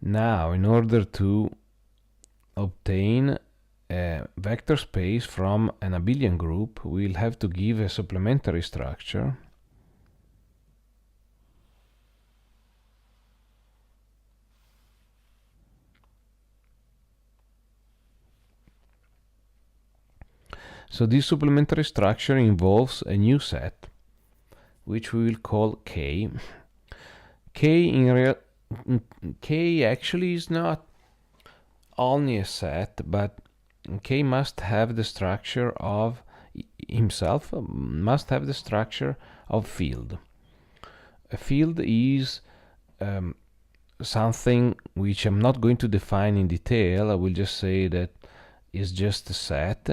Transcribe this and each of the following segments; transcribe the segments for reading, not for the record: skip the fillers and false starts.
Now, in order to obtain a vector space from an abelian group, we'll have to give a supplementary structure. So this supplementary structure involves a new set, which we will call K. K actually is not only a set, but K must have the structure of must have the structure of field. A field is something which I'm not going to define in detail. I will just say that is just a set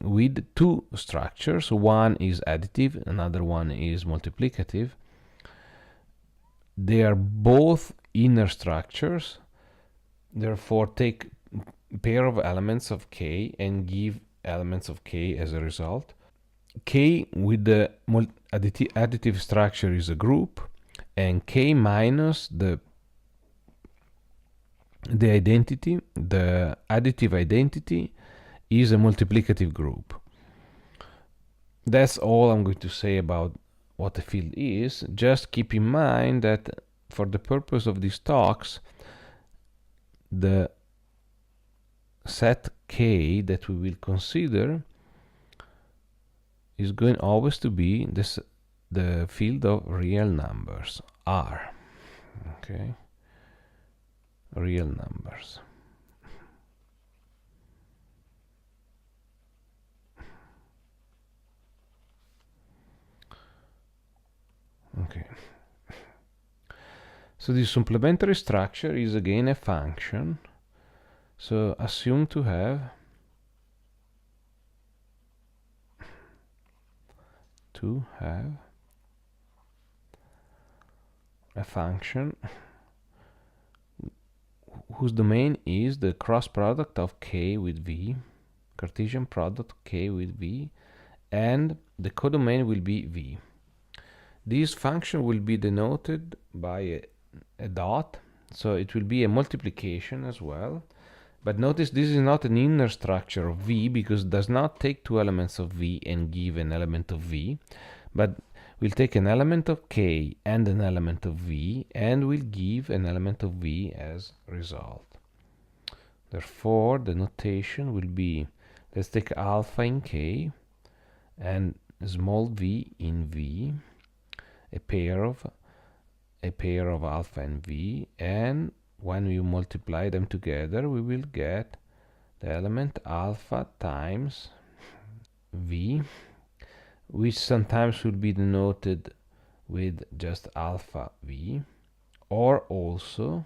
with two structures. One is additive, another one is multiplicative. They are both inner structures. Therefore, take a pair of elements of K and give elements of K as a result. K with the additive structure is a group, and K minus the identity, the additive identity, is a multiplicative group. That's all I'm going to say about what a field is. Just keep in mind that for the purpose of these talks, the set K that we will consider is going always to be the field of real numbers, R. Okay, real numbers. Okay. So this supplementary structure is again a function. So assume to have a function whose domain is the cross product of K with V, Cartesian product K with V, and the codomain will be V. This function will be denoted by a dot, so it will be a multiplication as well. But notice this is not an inner structure of V, because it does not take two elements of V and give an element of V, but we'll take an element of K and an element of V, and we'll give an element of V as result. Therefore, the notation will be, let's take alpha in K and small v in V, a pair of alpha and V, and when we multiply them together, we will get the element alpha times V, which sometimes will be denoted with just alpha V, or also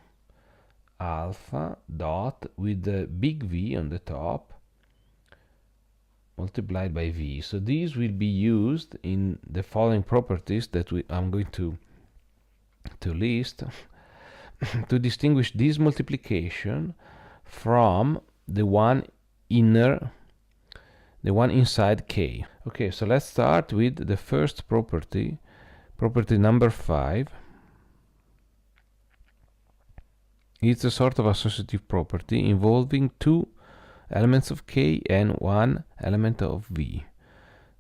alpha dot with the big V on the top multiplied by V. So these will be used in the following properties that I'm going to list to distinguish this multiplication from the one inside K. Okay, so let's start with the first property, property number 5. It's a sort of associative property involving two elements of K and one element of V.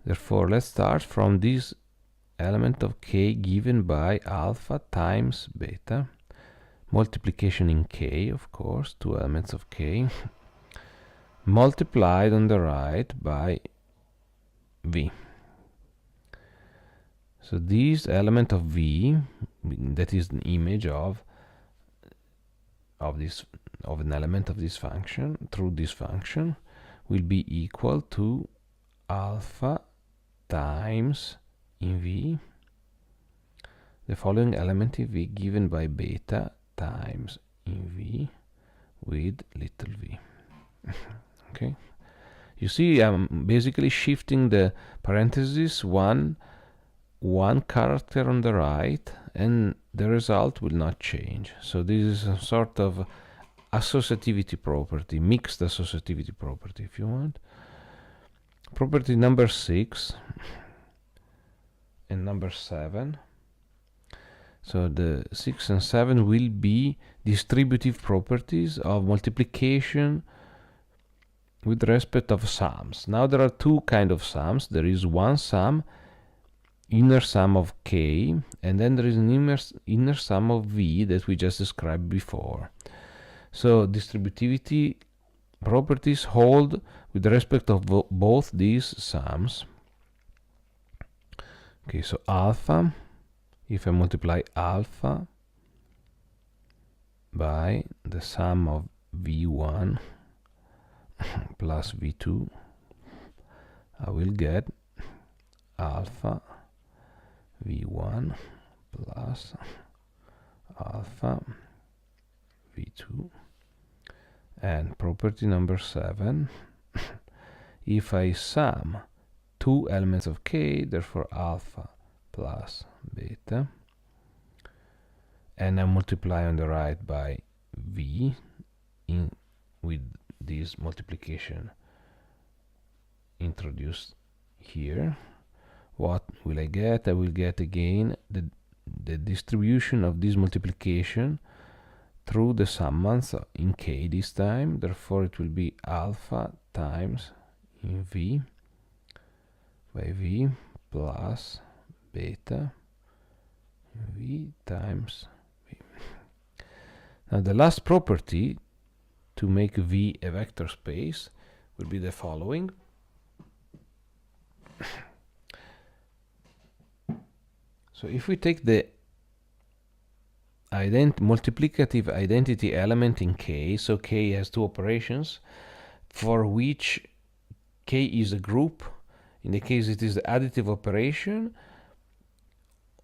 Therefore, let's start from this element of K given by alpha times beta, multiplication in K, of course, two elements of K, multiplied on the right by V. So this element of V, that is an image of an element of this function through this function, will be equal to alpha times in V, the following element in V given by beta times in V with little v. Okay, you see I'm basically shifting the parentheses one character on the right, and the result will not change. So this is a sort of associativity property, mixed associativity property if you want. Property number 6 and number 7. So the 6 and 7 will be distributive properties of multiplication with respect of sums. Now there are two kinds of sums. There is one sum, inner sum of k, and then there is an inner sum of v that we just described before. So distributivity properties hold with respect of both these sums. Okay, so alpha, if I multiply alpha by the sum of v1 plus v2, I will get alpha v1 plus alpha v2. And property number 7, if I sum two elements of k, therefore alpha plus beta, and I multiply on the right by v with this multiplication introduced here, what will I get? I will get again the distribution of this multiplication through the summands in k this time. Therefore it will be alpha times in v by v plus beta v times v. Now the last property to make v a vector space will be the following. So if we take the multiplicative identity element in k, so k has two operations for which k is a group. In the case it is the additive operation,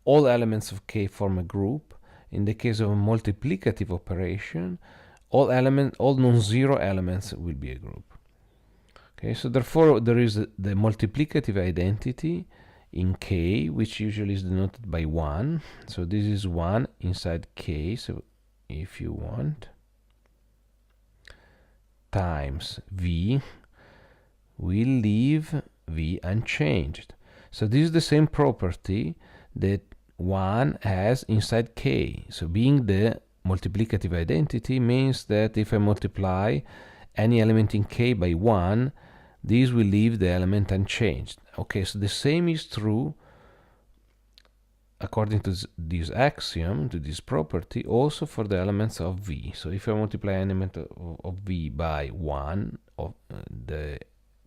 all elements of k form a group. In the case of a multiplicative operation, all non-zero elements will be a group. Okay, so therefore there is the multiplicative identity in k, which usually is denoted by 1. So this is 1 inside k, so if you want, times v, will leave v unchanged. So this is the same property that 1 has inside k. So being the multiplicative identity means that if I multiply any element in k by 1, this will leave the element unchanged. Okay, so the same is true according to this axiom, to this property, also for the elements of v. So if I multiply an element of v by 1 of the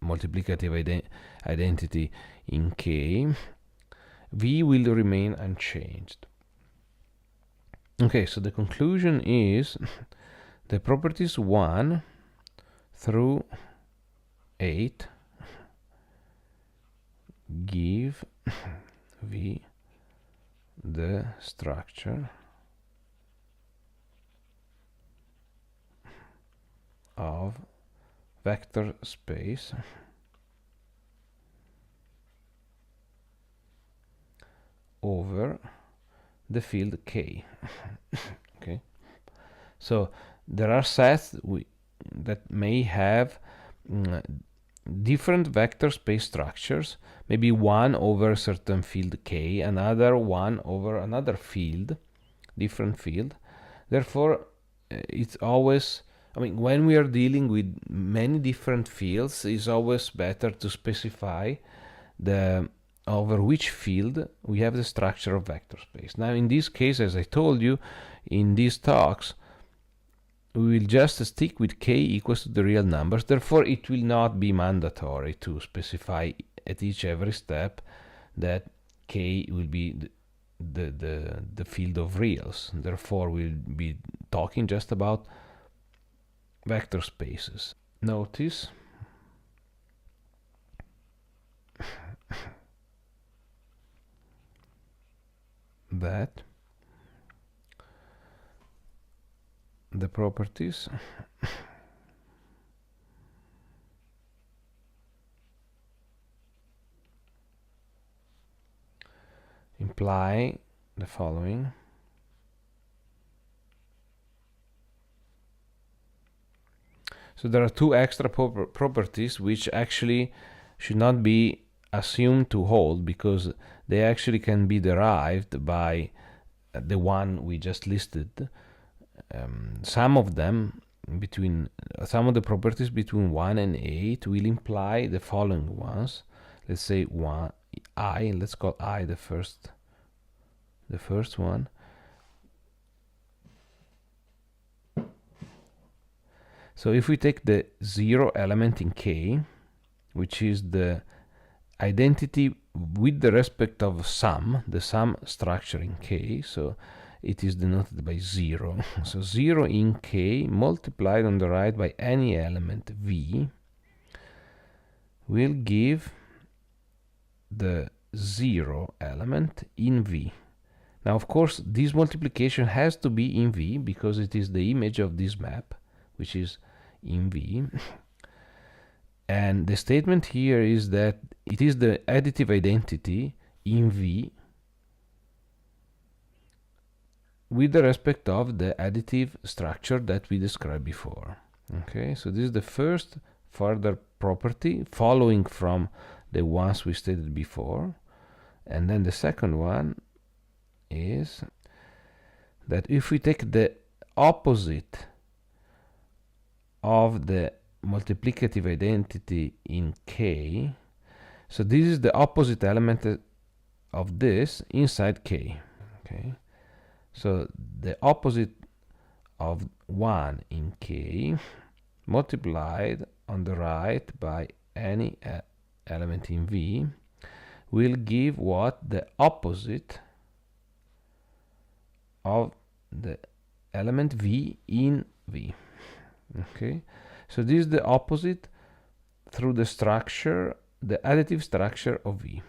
multiplicative identity in k, v will remain unchanged. Okay, so the conclusion is the properties 1 through 8 give v the structure of vector space over the field k. Okay, so there are sets that may have different vector space structures, maybe one over a certain field k, another one over another field, different field. Therefore it's always, I mean, when we are dealing with many different fields, it's always better to specify the over which field we have the structure of vector space. Now in this case, as I told you in these talks, we will just stick with k equals to the real numbers. Therefore it will not be mandatory to specify at every step that k will be the field of reals. Therefore we'll be talking just about vector spaces. Notice that the properties imply the following. So there are two extra properties which actually should not be assumed to hold, because they actually can be derived by the one we just listed, some of them between some of the properties between 1 and 8 will imply the following ones. Let's say I, let's call I the first one. So if we take the 0 element in K, which is the identity with the respect of sum, the sum structure in K, so it is denoted by 0. So 0 in K multiplied on the right by any element V will give the 0 element in V. Now, of course, this multiplication has to be in V because it is the image of this map, which is in V. And the statement here is that it is the additive identity in V with the respect of the additive structure that we described before. Okay, so this is the first further property following from the ones we stated before. And then the second one is that if we take the opposite of the multiplicative identity in K, so this is the opposite element of this inside K. Okay, so the opposite of 1 in K multiplied on the right by any element in V will give what? The opposite of the element V in V. Okay, so this is the opposite through the structure, the additive structure of V.